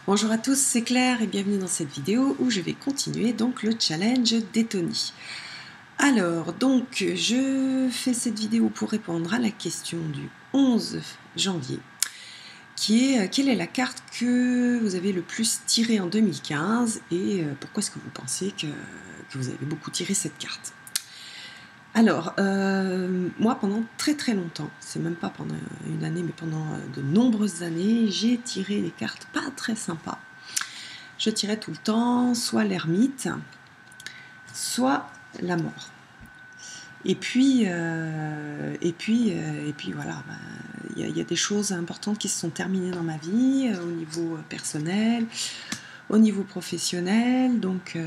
Bonjour à tous, c'est Claire et bienvenue dans cette vidéo où je vais continuer donc le challenge des Tony. Alors, donc, je fais cette vidéo pour répondre à la question du 11 janvier, qui est quelle est la carte que vous avez le plus tirée en 2015 et pourquoi est-ce que vous pensez que vous avez beaucoup tiré cette carte? Alors, moi, pendant très très longtemps, c'est même pas pendant une année, mais pendant de nombreuses années, j'ai tiré des cartes pas très sympas. Je tirais tout le temps soit l'ermite, soit la mort. Et puis voilà, y a des choses importantes qui se sont terminées dans ma vie, au niveau personnel, au niveau professionnel. Donc,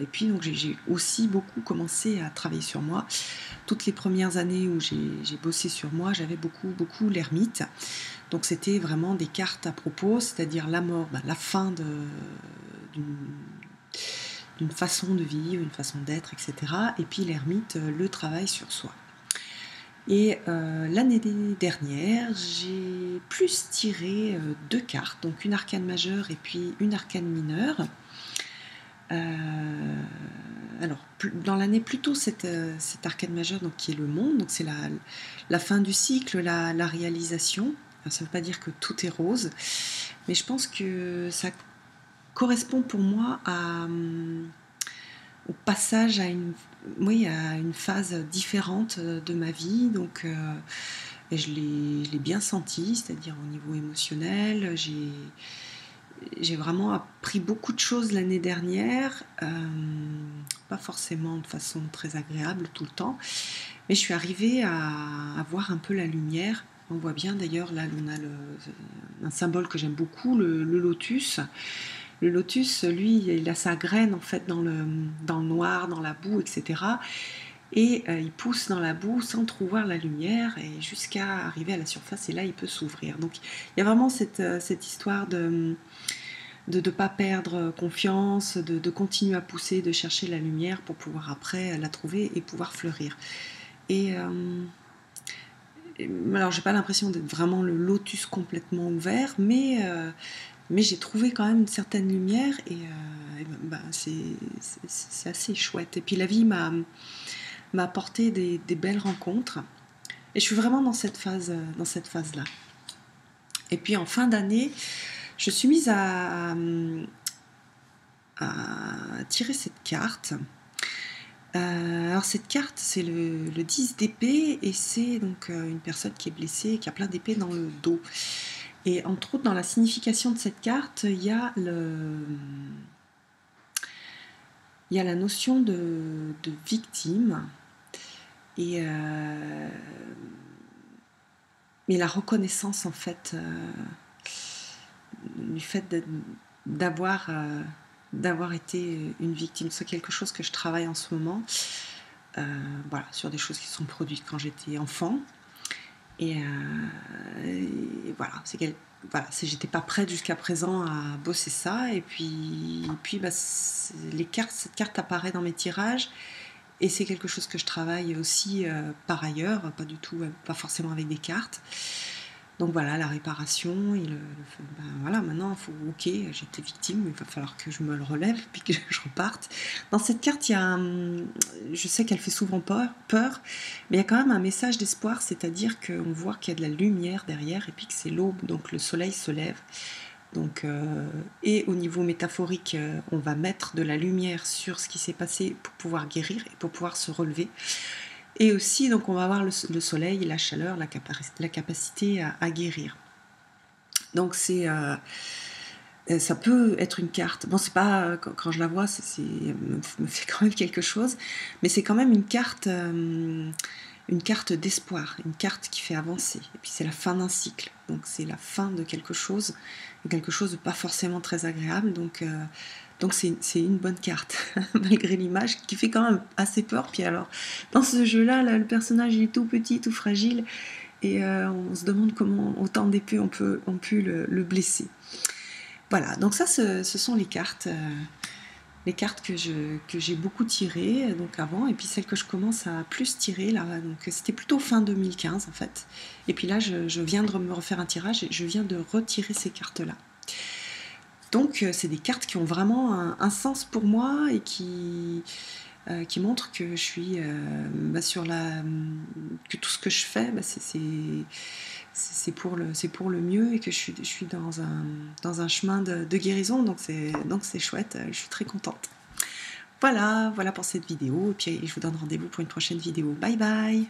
et puis donc j'ai aussi beaucoup commencé à travailler sur moi. Toutes les premières années où j'ai bossé sur moi, j'avais beaucoup l'ermite. Donc c'était vraiment des cartes à propos, c'est-à-dire la mort, la fin d'une façon de vivre, une façon d'être, etc. Et puis l'ermite, le travail sur soi. Et l'année dernière, j'ai plus tiré deux cartes, donc une arcane majeure et puis une arcane mineure. Alors, dans l'année plutôt cette arcane majeure, donc, qui est le monde, donc c'est la fin du cycle, la réalisation. Alors, ça ne veut pas dire que tout est rose, mais je pense que ça correspond pour moi au passage à une phase différente de ma vie. Donc, et je l'ai bien senti, c'est-à-dire au niveau émotionnel. J'ai vraiment appris beaucoup de choses l'année dernière, pas forcément de façon très agréable tout le temps, mais je suis arrivée à voir un peu la lumière. On voit bien d'ailleurs, là on a un symbole que j'aime beaucoup, le lotus. Le lotus, lui, il a sa graine en fait dans le noir, dans la boue, etc. Et il pousse dans la boue sans trop voir la lumière et jusqu'à arriver à la surface, et là il peut s'ouvrir. Donc il y a vraiment cette histoire de ne pas perdre confiance, de continuer à pousser, de chercher la lumière pour pouvoir après la trouver et pouvoir fleurir. Et alors j'ai pas l'impression d'être vraiment le lotus complètement ouvert, mais j'ai trouvé quand même une certaine lumière et c'est assez chouette. Et puis la vie m'a apporté des belles rencontres et je suis vraiment dans cette phase-là. Et puis en fin d'année, je suis mise à tirer cette carte. Alors cette carte, c'est le 10 d'épée et c'est donc une personne qui est blessée, qui a plein d'épées dans le dos. Et entre autres, dans la signification de cette carte, il y a la notion de victime et la reconnaissance en fait du fait d'avoir été une victime. C'est quelque chose que je travaille en ce moment, voilà, sur des choses qui sont produites quand j'étais enfant. Et voilà, j'étais pas prête jusqu'à présent à bosser ça. Et puis cette carte apparaît dans mes tirages. Et c'est quelque chose que je travaille aussi par ailleurs, pas forcément avec des cartes. Donc voilà, la réparation, voilà, maintenant, ok, j'étais victime, il va falloir que je me le relève, puis que je reparte. Dans cette carte, je sais qu'elle fait souvent peur, mais il y a quand même un message d'espoir, c'est-à-dire qu'on voit qu'il y a de la lumière derrière, et puis que c'est l'aube, donc le soleil se lève. Donc, et au niveau métaphorique, on va mettre de la lumière sur ce qui s'est passé pour pouvoir guérir et pour pouvoir se relever. Et aussi, donc, on va avoir le soleil, la chaleur, la capacité à guérir. Donc, ça peut être une carte. Bon, c'est pas, quand je la vois, elle me fait quand même quelque chose, mais c'est quand même une carte d'espoir, une carte qui fait avancer. Et puis, c'est la fin d'un cycle. Donc, c'est la fin de quelque chose de pas forcément très agréable. Donc c'est une bonne carte, malgré l'image, qui fait quand même assez peur. Puis alors, dans ce jeu-là, le personnage il est tout petit, tout fragile, et on se demande comment autant d'épées ont pu le blesser. Voilà, donc ça, ce sont les cartes que j'ai beaucoup tirées donc avant, et puis celles que je commence à plus tirer là, donc c'était plutôt fin 2015 en fait. Et puis là, je viens de me refaire un tirage et je viens de retirer ces cartes-là. Donc c'est des cartes qui ont vraiment un sens pour moi et qui montrent que je suis sur que tout ce que je fais, c'est pour le mieux et que je suis dans un chemin de guérison, donc c'est chouette, je suis très contente. Voilà pour cette vidéo, et puis je vous donne rendez-vous pour une prochaine vidéo. Bye bye!